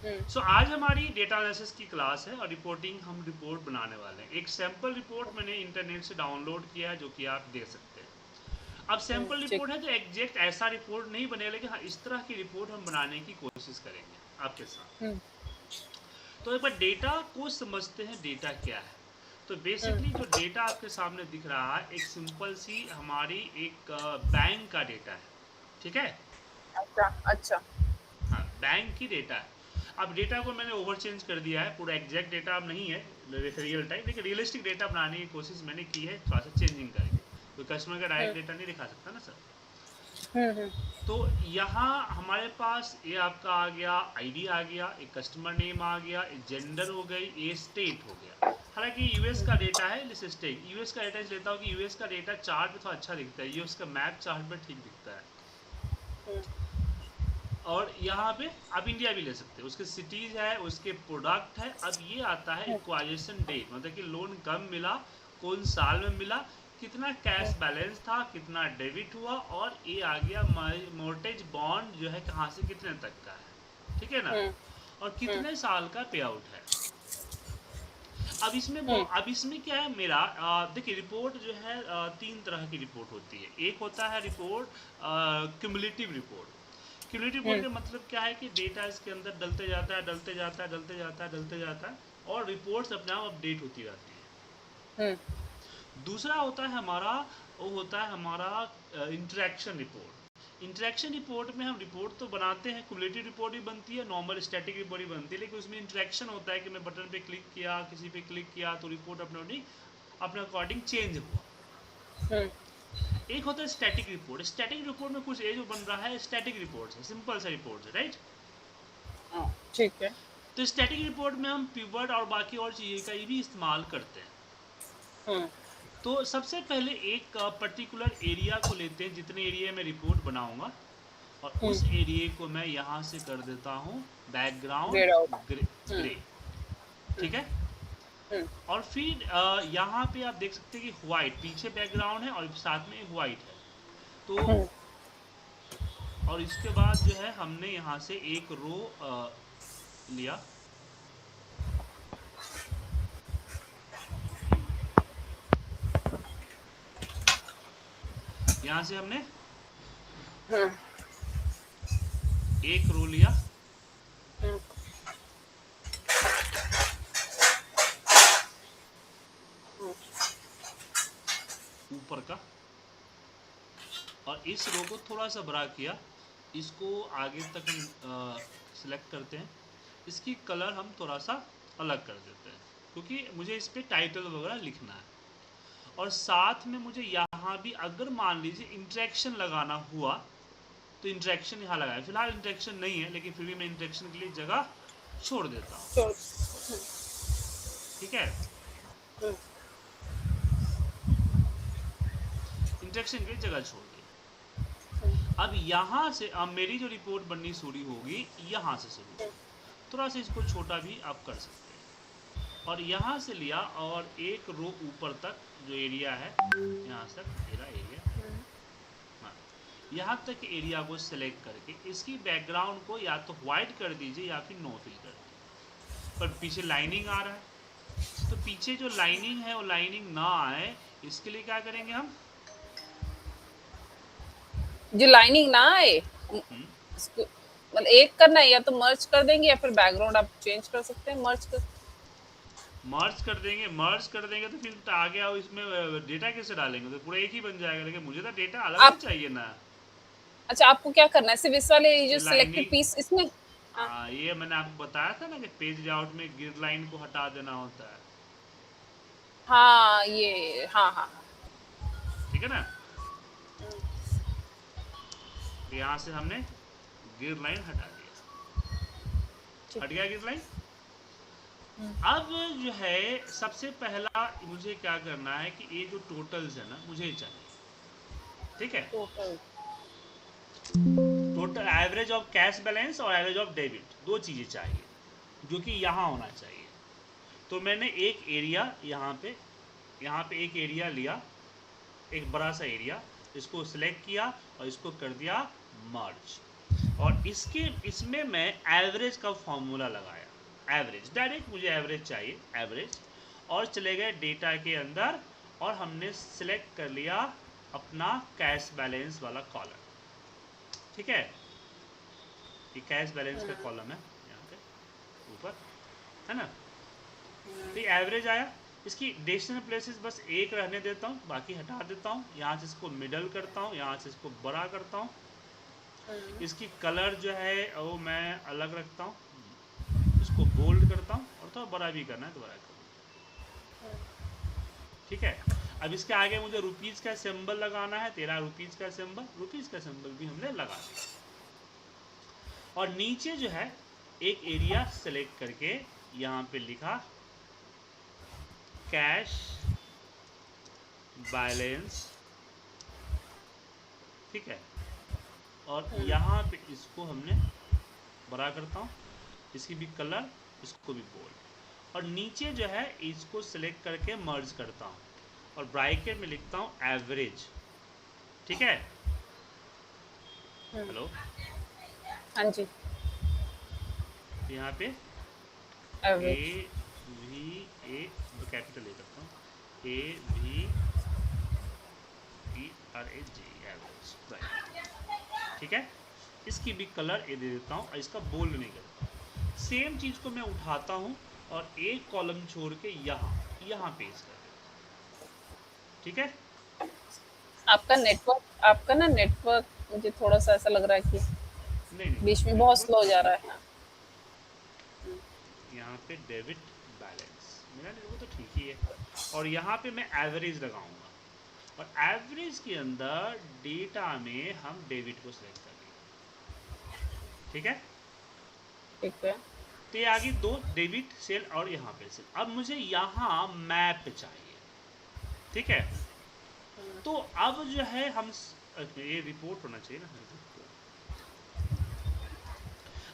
सो आज हमारी data analysis की क्लास है और रिपोर्टिंग हम रिपोर्ट बनाने वाले हैं। एक सैम्पल रिपोर्ट मैंने इंटरनेट से डाउनलोड किया है जो कि आप देख सकते हैं। अब सैम्पल ठीक। रिपोर्ट है तो एग्जैक्ट ऐसा रिपोर्ट नहीं बनेगा, लेकिन हाँ इस तरह की रिपोर्ट हम बनाने की कोशिश करेंगे आपके साथ। हम्म तो एक बार डेटा को समझते हैं, डेटा क्या है। तो बेसिकली जो डेटा आपके सामने दिख रहा है एक सिंपल सी हमारी एक बैंक का डेटा है, ठीक है। अच्छा अच्छा। हाँ, बैंक की डेटा है। अब डेटा को मैंने ओवर चेंज कर दिया है, पूरा एग्जैक्ट डेटा अब नहीं है रियल टाइम, लेकिन रियलिस्टिक डेटा बनाने की कोशिश मैंने की है थोड़ा सा चेंजिंग करके। तो कस्टमर का डायरेक्ट डेटा नहीं दिखा सकता ना सर। हम्म। तो यहाँ हमारे पास ये आपका आ गया, आईडी आ गया, एक कस्टमर नेम आ गया, एक जेंडर हो गई, ये स्टेट हो गया। हालांकि यूएस का डेटा है, इस स्टेट यूएस का डेटा लेता हूँ कि यूएस का डेटा चार्ट पे थोड़ा अच्छा दिखता है, यूएस का मैप चार्ट पे ठीक दिखता है। और यहाँ पे आप इंडिया भी ले सकते हैं, उसके सिटीज है, उसके प्रोडक्ट है। अब ये आता है इक्वाइजेशन डेट, मतलब कि लोन कब मिला, कौन साल में मिला, कितना कैश बैलेंस था, कितना डेबिट हुआ, और ये आ गया मोर्टेज बॉन्ड जो है कहाँ से कितने तक का है, ठीक है ना, और कितने साल का पे आउट है। अब इसमें क्या है मेरा, देखिए रिपोर्ट जो है तीन तरह की रिपोर्ट होती है। एक होता है report cumulative report. Cumulative report का मतलब क्या है कि डेटा इसके अंदर डलते जाता है, डलते जाता है, डलते जाता है, डलते जाता है, और रिपोर्ट्स अपने आप अपडेट होती रहती है। दूसरा होता है हमारा, वो होता है हमारा इंटरेक्शन रिपोर्ट। इंटरेक्शन रिपोर्ट में हम रिपोर्ट तो बनाते हैं, क्युमुलेटिव रिपोर्ट भी बनती है, नॉर्मल स्टैटिक रिपोर्ट भी बनती है, लेकिन उसमें इंटरेक्शन होता है कि मैं बटन पे क्लिक किया, किसी पे क्लिक किया तो रिपोर्ट अपने अकॉर्डिंग चेंज हुआ। एक होता है स्टैटिक रिपोर्ट। स्टैटिक रिपोर्ट में कुछ ये जो बन रहा है स्टैटिक रिपोर्ट है, सिंपल सा रिपोर्ट है, राइट। ठीक है। तो स्टैटिक रिपोर्ट में हम पिवट और बाकी और चीज़ें का भी इस्तेमाल करते हैं। तो सबसे पहले एक पर्टिकुलर एरिया को लेते हैं, जितने एरिया में रिपोर्ट बनाऊंगा, और उस एरिया को मैं यहाँ से कर देता हूँ बैकग्राउंड ग्रे, ठीक है। और फिर यहाँ पे आप देख सकते हैं कि व्हाइट पीछे बैकग्राउंड है और साथ में व्हाइट है। तो और इसके बाद जो है हमने यहाँ से एक रो लिया, यहाँ से हमने एक रो लिया, ऊपर का, और इस रो को थोड़ा सा बड़ा किया, इसको आगे तक हम सिलेक्ट करते हैं, इसकी कलर हम थोड़ा सा अलग कर देते हैं क्योंकि मुझे इस पर टाइटल वगैरह लिखना है। और साथ में मुझे यहाँ भी अगर मान लीजिए इंटरेक्शन लगाना हुआ तो इंटरेक्शन यहाँ लगाए, फिलहाल इंटरेक्शन नहीं है लेकिन फिर भी मैं इंटरेक्शन के लिए जगह छोड़ देता हूँ, ठीक है। इंटरेक्शन के लिए जगह छोड़ दी। अब यहाँ से अब मेरी जो रिपोर्ट बननी शुरू होगी यहाँ से शुरू होगी, थोड़ा सा इसको छोटा भी आप कर सकते हैं, और यहाँ से लिया और एक रो ऊपर तक जो एरिया है यहाँ तक मेरा एरिया, हाँ, यहाँ तक एरिया को सिलेक्ट करके इसकी बैकग्राउंड को या तो व्हाइट कर दीजिए या फिर नो फिल कर दीजिए। पर पीछे लाइनिंग आ रहा है, तो पीछे जो लाइनिंग है वो लाइनिंग ना आए इसके लिए क्या करेंगे हम, जो लाइनिंग ना आए मतलब एक करना है, या तो मर्ज कर देंगे या फिर बैकग्राउंड आप चेंज कर सकते हैं मर्ज कर देंगे तो फिर आगे आओ इसमें डेटा कैसे डालेंगे, तो पूरा एक ही बन जाएगा, लेकिन मुझे तो डेटा अलग आप। अलग चाहिए ना। अच्छा, आपको क्या करना है, सिर्फ इस वाले जो सिलेक्टेड लाइनिंग, पीस इसमें। हाँ ये मैंने आपको बताया था ना कि पेज लेआउट में गिर लाइन को हटा देना होता है, हाँ ये हाँ हाँ हाँ। ठीक है ना। तो यहाँ से हमने गिर लाइन हटा दिया, हट गया गिर लाइन। अब जो है सबसे पहला मुझे क्या करना है कि ये जो टोटल्स है ना मुझे चाहिए, ठीक है। Total. Total average of cash balance और एवरेज ऑफ डेबिट, दो चीज़ें चाहिए जो कि यहाँ होना चाहिए। तो मैंने एक एरिया यहाँ पे एक एरिया लिया, एक बड़ा सा एरिया, इसको सिलेक्ट किया और इसको कर दिया मर्ज। और इसमें मैं एवरेज का फॉर्मूला लगाया, एवरेज डायरेक्ट, मुझे एवरेज चाहिए, एवरेज। और चले गए डेटा के अंदर और हमने सिलेक्ट कर लिया अपना कैश बैलेंस वाला कॉलम। ठीक है, ये कैश बैलेंस का कॉलम है यहाँ पे ऊपर, है ना। तो ये एवरेज आया। इसकी डेसिमल प्लेसेस बस एक रहने देता हूँ, बाकी हटा देता हूँ। यहाँ से इसको मिडल करता हूँ, यहाँ से इसको बड़ा करता हूँ। इसकी कलर जो है वो मैं अलग रखता हूँ, इसको बोल्ड करता हूँ और थोड़ा बड़ा भी करना है तो बड़ा करता हूँ। ठीक है, अब इसके आगे मुझे रुपीज़ का सिंबल लगाना है, 13 रुपीज़ का सिंबल, रुपीज़ का सिंबल भी हमने लगा दिया। और नीचे जो है एक एरिया सेलेक्ट करके यहाँ पे लिखा कैश बैलेंस। ठीक है, और यहाँ पे इसको हमने बड़ा करता हूँ, इसकी भी कलर, इसको भी बोल्ड। और नीचे जो है इसको सिलेक्ट करके मर्ज करता हूँ और ब्रैकेट में लिखता हूँ एवरेज। ठीक है, हेलो, हाँ जी, यहाँ पे average. A V A capital ले सकता हूँ, A V E R A G, average. ठीक है, इसकी भी कलर ए दे देता हूँ और इसका बोल्ड नहीं करता। सेम चीज़ को मैं उठाता हूँ और एक कॉलम छोड़ के यहाँ पेस्ट कर देता हूँ। ठीक है, आपका ना नेटवर्क मुझे थोड़ा सा ऐसा लग रहा है कि नहीं बीच में बहुत स्लो जा रहा है। यहाँ पे डेबिट बैलेंस, मेरा नेटवर्क तो ठीक ही है। और यहाँ पे मैं एवरेज लगाऊंगा और एवरेज के अंदर डेटा में हम डेबिट को सिलेक्ट करेंगे। ठीक है, ठीक है, तो ये आगे दो डेबिट सेल और यहाँ पे सेल। अब मुझे यहाँ मैप चाहिए। ठीक है, तो अब जो है हम ये रिपोर्ट होना चाहिए ना।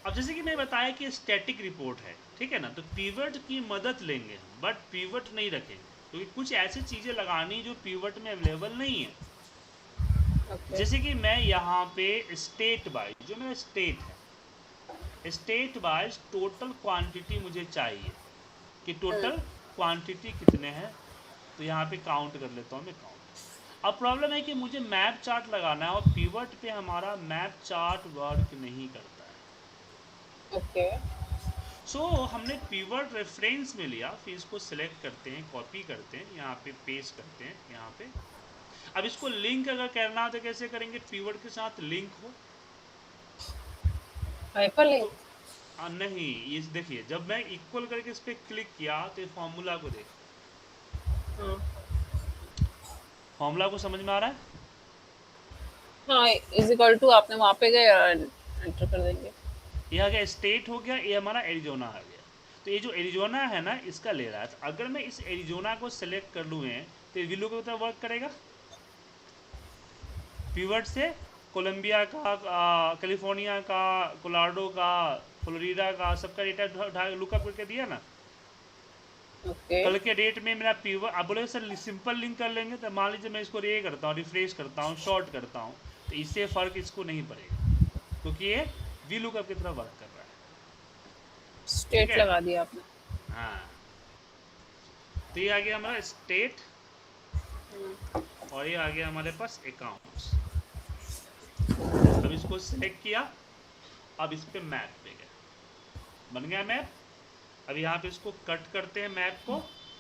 अब जैसे कि मैं बताया कि स्टैटिक रिपोर्ट है, ठीक है ना, तो पिवट की मदद लेंगे हम, बट पिवट नहीं रखेंगे क्योंकि कुछ ऐसी चीज़ें लगानी जो पिवट में अवेलेबल नहीं है। ओके, जैसे कि मैं यहाँ पे स्टेट वाइज, जो मेरा स्टेट है, स्टेट वाइज टोटल क्वांटिटी मुझे चाहिए कि टोटल क्वांटिटी कितने हैं। तो यहाँ पे काउंट कर लेता हूँ मैं, काउंट। अब प्रॉब्लम है कि मुझे मैप चार्ट लगाना है और पिवट पे हमारा मैप चार्ट वर्क नहीं करता है। ओके, सो हमने पिवट रेफरेंस में लिया, फिर इसको सिलेक्ट करते हैं, कॉपी करते हैं, यहाँ पे पेस्ट करते हैं यहाँ पे। अब इसको लिंक अगर करना हो तो कैसे करेंगे, पिवट के साथ लिंक हो हाइपरलिंक। तो नहीं, ये देखिए जब मैं इक्वल करके इस पर क्लिक किया तो फॉर्मूला को देख, फॉर्मूला को समझ में आ रहा है। हाँ, इज इक्वल टू आपने वहाँ पे गए और एंटर कर देंगे। ये आ गया स्टेट हो गया, ये हमारा एरिजोना आ गया। तो ये जो एरिजोना है ना, इसका ले रहा है। तो अगर मैं इस एरिजोना को सेलेक्ट कर लूँ तो ये विलो की तरह वर्क करेगा। पिवट से कोलंबिया का, कैलिफोर्निया का, कोलोराडो का, फ्लोरिडा का, सबका डेटा लुकअप करके दिया ना। ओके, कल के डेट में मेरा पिवट, आप बोले सर सिंपल लिंक कर लेंगे, तो मान लीजिए मैं इसको रे करता हूँ, रिफ्रेश करता हूँ, शॉर्ट करता हूँ, तो इससे फ़र्क इसको नहीं पड़ेगा क्योंकि ये वी लुकअप की तरह वर्क कर रहा है। स्टेट ठीक है? लगा दिया आपने। हाँ, तो ये आ गया हमारा स्टेट और ये आ गया हमारे पास अकाउंट्स। अब इसको सेलेक्ट किया, अब इस पे मैप पे गया, बन गया मैप। अब यहाँ पे इसको कट करते हैं मैप को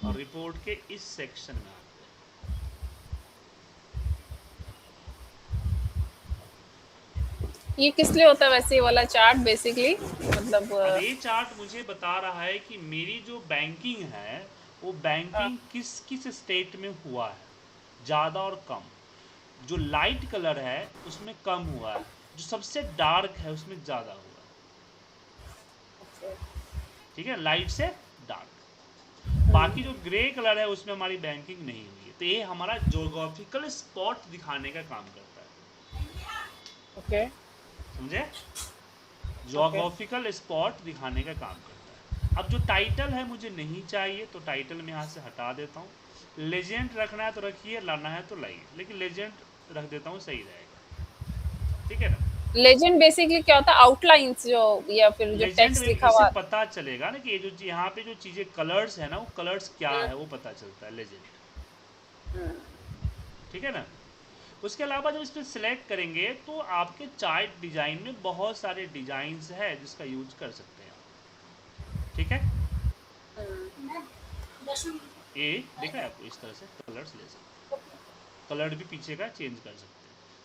और रिपोर्ट के इस सेक्शन में आते हैं। ये किस लिए होता है वैसे ये वाला चार्ट बेसिकली, मतलब अब ये चार्ट मुझे बता रहा है कि मेरी जो बैंकिंग है वो बैंकिंग किस किस स्टेट में हुआ है, ज़्यादा और कम। जो लाइट कलर है उसमें कम हुआ है, जो सबसे डार्क है उसमें ज़्यादा हुआ है। ठीक है, लाइट से डार्क। बाकी जो ग्रे कलर है उसमें हमारी बैंकिंग नहीं हुई है। तो ये हमारा ज्योग्राफिकल स्पॉट दिखाने का काम करता है। ओके, समझे, ज्योग्राफिकल स्पॉट दिखाने का काम करता है। अब जो टाइटल है मुझे नहीं चाहिए तो टाइटल में यहाँ से हटा देता हूँ। लेजेंड रखना है तो रखिए, लाना है तो लाइए, लेकिन लेजेंड रख देता हूँ, सही रहेगा। ठीक है ना। लेजेंड बेसिकली क्या होता है, आउटलाइंस जो या फिर जो लेजेंड टेक्स्ट में लिखा इससे हुआ। पता चलेगा ना कि ये जो यहाँ पे जो चीजें कलर्स है ना, वो कलर्स क्या हम्म, है वो पता चलता है लेजेंड। हम्म, ठीक है ना। उसके अलावा जब इस पर सिलेक्ट करेंगे तो आपके चार्ट डिजाइन में बहुत सारे डिजाइन्स है जिसका यूज कर सकते हैं आप। ठीक है। ये देखा है आपको, इस तरह से कलर्स ले सकते हैं, कलर भी पीछे का चेंज कर सकते हैं।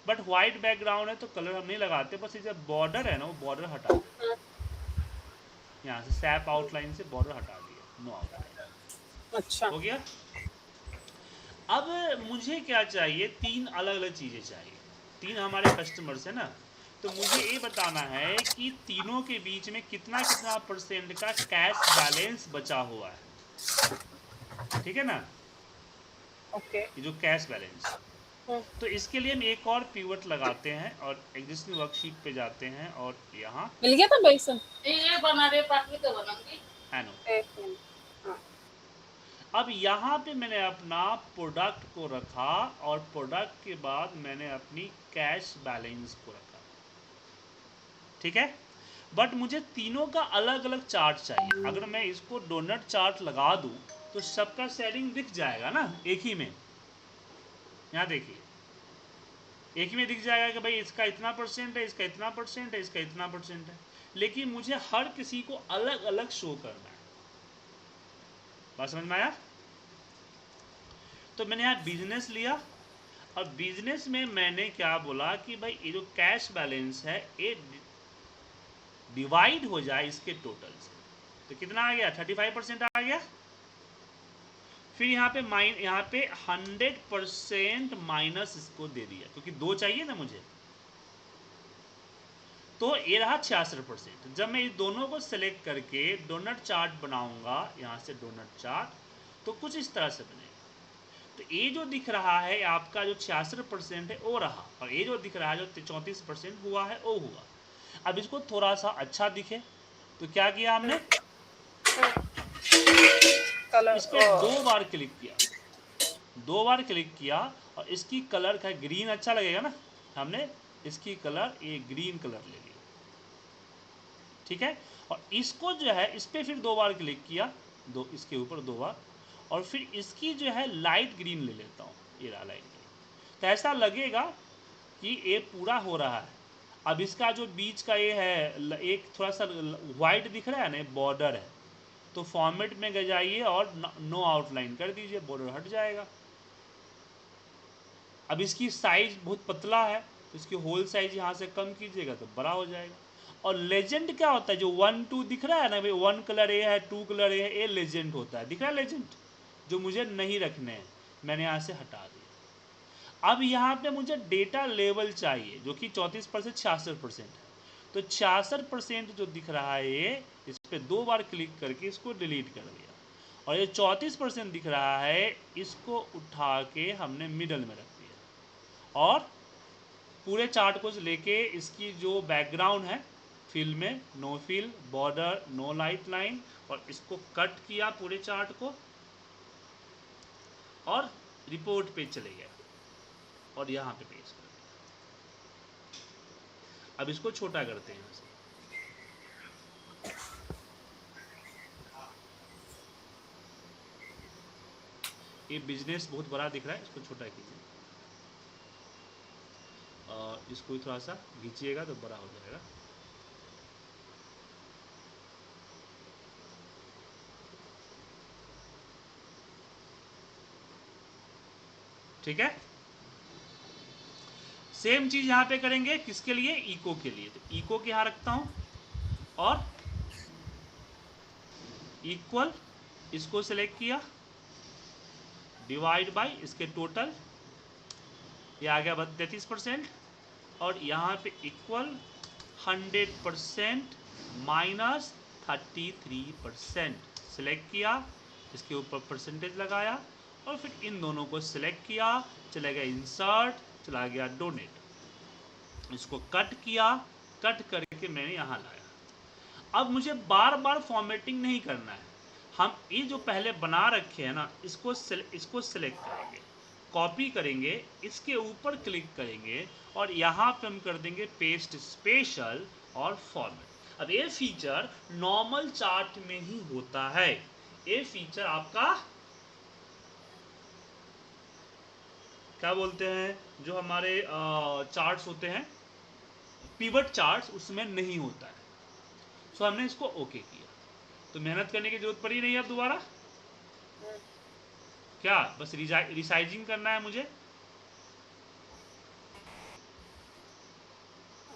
बट व्हाइट बैकग्राउंड है तो कलर हम नहीं लगाते, बस ये जब बॉर्डर है ना वो बॉर्डर हटा देते हैं। यहाँ से सैप आउटलाइन से बॉर्डर हटा दिया, नो आउटलाइन। अच्छा। हो गया। अब मुझे क्या चाहिए, तीन अलग अलग चीज़ें चाहिए। तीन हमारे कस्टमर्स है ना, तो मुझे ये बताना है कि तीनों के बीच में कितना कितना परसेंट का कैश बैलेंस बचा हुआ है। ठीक है ना, ओके। ये जो कैश बैलेंस। तो इसके लिए हम एक और पिवट लगाते हैं और एग्जिस्टिंग वर्कशीट पे जाते हैं और यहाँ मिल गया था भाई सन। ये बना रहे पापड़ी तो बनाऊंगी। एनो। एक मिनट। हाँ। अब यहाँ पे मैंने अपना प्रोडक्ट को रखा और प्रोडक्ट के बाद मैंने अपनी कैश बैलेंस को रखा। ठीक है। बट मुझे तीनों का अलग अलग चार्ट चाहिए। अगर मैं इसको डोनट चार्ट लगा दूं तो सबका शेयरिंग दिख जाएगा ना एक ही में। यहाँ देखिए, एक ही में दिख जाएगा कि भाई इसका इतना परसेंट है, इसका इतना परसेंट है, इसका इतना परसेंट है। लेकिन मुझे हर किसी को अलग अलग शो करना है। बात समझ में आया। तो मैंने यहाँ बिजनेस लिया और बिजनेस में मैंने क्या बोला कि भाई ये जो कैश बैलेंस है ये डिवाइड हो जाए इसके टोटल से। तो कितना आ गया, 35% आ गया। फिर यहाँ पे यहाँ पे 100% माइनस इसको दे दिया क्योंकि दो चाहिए ना मुझे। तो ये रहा 66%। जब मैं इस दोनों को सेलेक्ट करके डोनट चार्ट बनाऊंगा, यहाँ से डोनट चार्ट, तो कुछ इस तरह से बनेगा। तो ये जो दिख रहा है आपका जो 66% है वो रहा, और ये जो दिख रहा है जो 34% हुआ है वो हुआ। अब इसको थोड़ा सा अच्छा दिखे तो क्या किया हमने, कलर इस पर दो बार क्लिक किया, दो बार क्लिक किया और इसकी कलर का ग्रीन अच्छा लगेगा ना, हमने इसकी कलर ये ग्रीन कलर ले लिया। ठीक है। और इसको जो है इस पर फिर दो बार क्लिक किया, दो इसके ऊपर दो बार, और फिर इसकी जो है लाइट ग्रीन ले लेता हूँ, ये रहा लाइट ग्रीन। तो ऐसा लगेगा कि ये पूरा हो रहा है। अब इसका जो बीच का ये है एक थोड़ा सा वाइट दिख रहा है ना, बॉर्डर है, तो फॉर्मेट में जाइए और नो आउटलाइन कर दीजिए, बॉर्डर हट जाएगा। अब इसकी साइज बहुत पतला है तो इसकी होल साइज यहाँ से कम कीजिएगा तो बड़ा हो जाएगा। और लेजेंड क्या होता है, जो 1 2 दिख रहा है ना भाई, 1 कलर ये है, 2 कलर ये है, ये लेजेंड होता है। दिख रहा है लेजेंड, जो मुझे नहीं रखने हैं, मैंने यहाँ से हटा दिया। अब यहाँ पे मुझे डेटा लेवल चाहिए जो कि 34% 66% है। तो 66% जो दिख रहा है ये, इस पर दो बार क्लिक करके इसको डिलीट कर दिया। और ये 34% दिख रहा है, इसको उठा के हमने मिडल में रख दिया। और पूरे चार्ट को लेके इसकी जो बैकग्राउंड है, फिल में no fill, border no light line, और इसको कट किया पूरे चार्ट को और रिपोर्ट पे चले गया और यहाँ पे पेस्ट कर दिया। अब इसको छोटा करते हैं। ये बिजनेस बहुत बड़ा दिख रहा है, इसको छोटा कीजिए और इसको थोड़ा सा खींचिएगा तो बड़ा हो जाएगा। ठीक है। सेम चीज यहाँ पे करेंगे, किसके लिए, इको के लिए। तो इको के यहाँ रखता हूँ और इक्वल, इसको सेलेक्ट किया, डिवाइड बाय इसके टोटल, ये आ गया 33%। और यहाँ पे इक्वल 100% माइनस 33%। सिलेक्ट किया, इसके ऊपर परसेंटेज लगाया और फिर इन दोनों को सिलेक्ट किया, चला गया इंसर्ट, चला गया डोनेट, इसको कट किया, कट करके मैंने यहाँ लाया। अब मुझे बार बार फॉर्मेटिंग नहीं करना है, हम ये जो पहले बना रखे हैं ना, इसको सिलेक्ट करेंगे, कॉपी करेंगे, इसके ऊपर क्लिक करेंगे और यहाँ पे हम कर देंगे पेस्ट स्पेशल और फॉर्मेट। अब ये फीचर नॉर्मल चार्ट में ही होता है। ये फीचर आपका क्या बोलते हैं, जो हमारे चार्ट्स होते हैं पिवट चार्ट्स, उसमें नहीं होता है। सो हमने इसको ओके किया, तो मेहनत करने की जरूरत पड़ी नहीं अब दोबारा। क्या बस रिसाइजिंग करना है मुझे।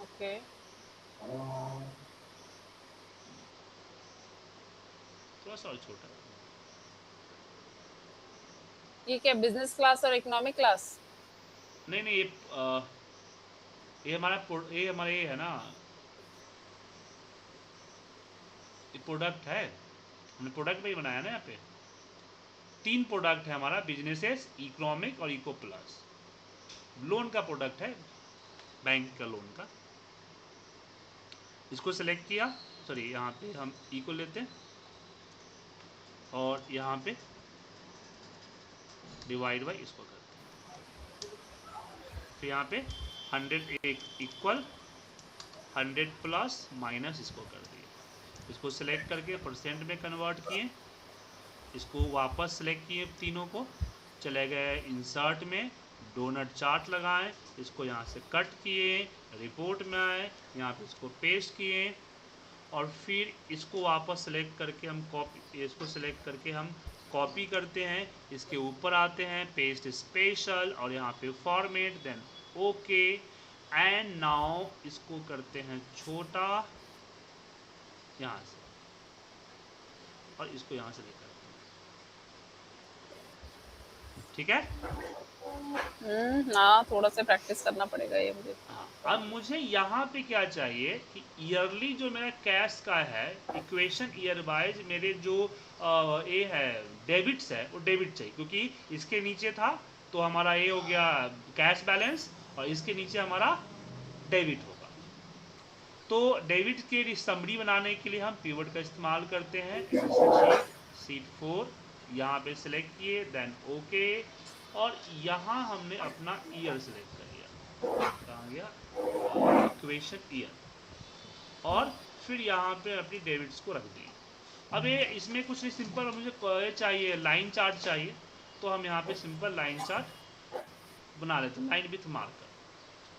ओके, थोड़ा सा और छोटा। ये क्या बिजनेस क्लास और इकोनॉमिक क्लास? नहीं नहीं, ये हमारा ये है ना, ये प्रोडक्ट है, हमने प्रोडक्ट भी बनाया ना। यहाँ पे 3 प्रोडक्ट है हमारा, बिजनेसेस, इकोनॉमिक और इको प्लस। लोन का प्रोडक्ट है, बैंक का लोन का। इसको सेलेक्ट किया, सॉरी यहाँ पे हम इको लेते हैं और यहाँ पे डिवाइड बाई इसको करते हैं। फिर यहाँ पे 100 इक्वल 100 प्लस माइनस इसको कर दिए। इसको सेलेक्ट करके परसेंट में कन्वर्ट किए, इसको वापस सेलेक्ट किए, तीनों को चले गए इंसर्ट में, डोनट चार्ट लगाएं, इसको यहाँ से कट किए, रिपोर्ट में आए, यहाँ पे इसको पेस्ट किए और फिर इसको वापस सेलेक्ट करके हम कॉपी, इसको सेलेक्ट करके हम कॉपी करते हैं, इसके ऊपर आते हैं, पेस्ट स्पेशल और यहाँ पे format, then okay. And now इसको करते हैं छोटा यहाँ से और इसको यहाँ से लेकर, ठीक है। हाँ, थोड़ा सा प्रैक्टिस करना पड़ेगा ये मुझे। हाँ, अब मुझे यहाँ पे क्या चाहिए कि ईयरली जो मेरा कैश का है इक्वेशन ईयर वाइज, मेरे जो ये है डेबिट्स है वो डेबिट चाहिए, क्योंकि इसके नीचे था तो हमारा ये हो गया कैश बैलेंस और इसके नीचे हमारा डेबिट होगा। तो डेबिट के समरी बनाने के लिए हम पिवट का इस्तेमाल करते हैं। शीट 4 यहाँ पे सिलेक्ट किए, देन ओके, और यहाँ हमने अपना ईयर सिलेक्ट कर लिया, कहाँ गया इक्वेशन ईयर, और फिर यहाँ पे अपनी डेबिट्स को रख दी। अब ये इसमें कुछ नहीं, सिंपल मुझे चाहिए लाइन चार्ट चाहिए, तो हम यहाँ पे सिंपल लाइन चार्ट बना लेते हैं, लाइन विथ मार्कर।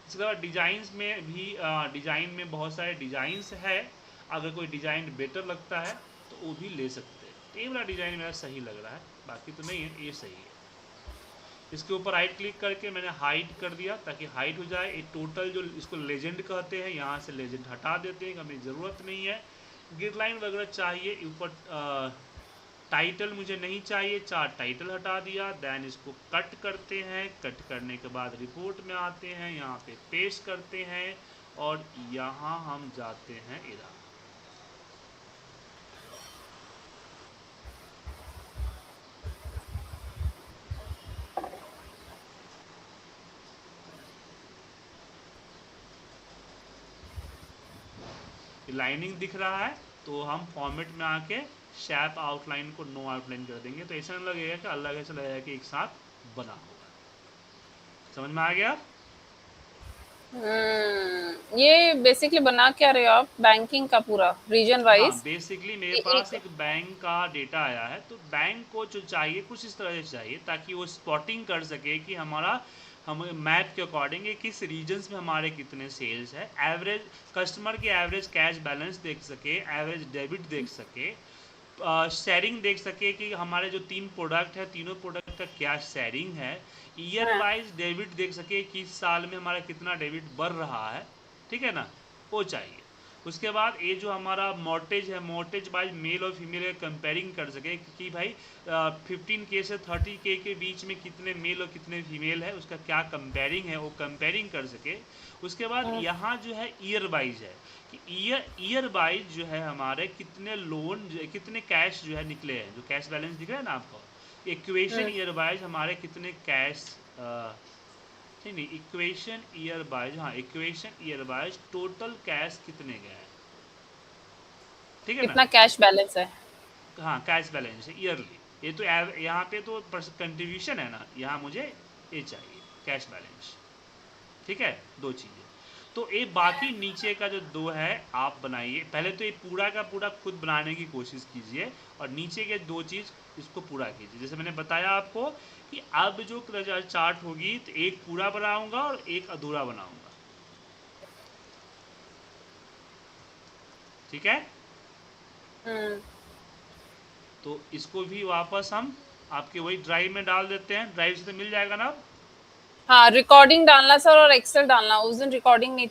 इसके बाद डिजाइन्स में भी डिजाइन में बहुत सारे डिजाइन्स है, अगर कोई डिजाइन बेटर लगता है तो वो भी ले सकते हैं। तो ये वाला डिजाइन मेरा सही लग रहा है, बाकी तो नहीं है, ये सही है। इसके ऊपर राइट क्लिक करके मैंने हाइड कर दिया ताकि हाइड हो जाए। ये टोटल जो इसको लेजेंड कहते हैं, यहाँ से लेजेंड हटा देते हैं, हमें ज़रूरत नहीं है। गिरलाइन वगैरह चाहिए ऊपर, टाइटल मुझे नहीं चाहिए, 4 टाइटल हटा दिया। देन इसको कट करते हैं, कट करने के बाद रिपोर्ट में आते हैं, यहाँ पे पेस्ट करते हैं और यहाँ हम जाते हैं इधर। लाइनिंग दिख रहा है तो हम फॉर्मेट में आके शैप आउटलाइन को नो आउटलाइन कर देंगे, तो ऐसा नहीं लगेगा कि अलग, ऐसा लगेगा कि एक साथ बना होगा। समझ में आ गया? ये बेसिकली बना क्या रहे हो आप? बैंकिंग का पूरा रीजन हाँ, वाइज? बेसिकली मेरे एक पास एक बैंक का डेटा आया है, तो बैंक को जो चाहिए कुछ इस तरह से चाहिए ताकि वो स्पॉटिंग कर सके कि हमारा, हम मैप के अकॉर्डिंग किस रीजन्स में हमारे कितने सेल्स है, एवरेज कस्टमर के एवरेज कैश बैलेंस देख सके, एवरेज डेबिट देख सके, शेयरिंग देख सके कि हमारे जो 3 प्रोडक्ट है तीनों प्रोडक्ट का क्या शेयरिंग है, ईयर वाइज डेबिट देख सके कि इस साल में हमारा कितना डेबिट बढ़ रहा है, ठीक है ना, वो चाहिए। उसके बाद ये जो हमारा मॉर्टेज है, मॉर्टेज वाइज मेल और फीमेल कंपेयरिंग कर सके कि भाई 15K से 30K के बीच में कितने मेल और कितने फीमेल है, उसका क्या कंपेयरिंग है वो कंपेयरिंग कर सके। उसके बाद यहाँ जो है ईयर वाइज है कि ईयर वाइज जो है हमारे कितने लोन, कितने कैश जो है निकले हैं, जो कैश बैलेंस दिख रहा है ना आपको, इक्वेशन ईयर वाइज हमारे कितने कैश, नहीं इक्वेशन ईयर वाइज, हाँ equation year wise total cash कितने गए हैं, ठीक है ना, कितना कैश बैलेंस है? हाँ कैश बैलेंस है ईयरली। ये तो यहाँ पे तो कंट्रीब्यूशन है ना, यहाँ मुझे ये चाहिए कैश बैलेंस, ठीक है, 2 चीज़ें। तो ये बाकी नीचे का जो 2 है आप बनाइए, पहले तो ये पूरा का पूरा खुद बनाने की कोशिश कीजिए और नीचे के 2 चीज़ इसको पूरा कीजिए। जैसे मैंने बताया आपको कि अब जो चार्ट होगी तो एक पूरा बनाऊंगा और एक अधूरा बनाऊंगा, ठीक है। तो इसको भी वापस हम आपके वही ड्राइव में डाल देते हैं, ड्राइव से तो मिल जाएगा ना अब। हाँ, रिकॉर्डिंग डालना सर और एक्सेल डालना, उस दिन रिकॉर्डिंग नहीं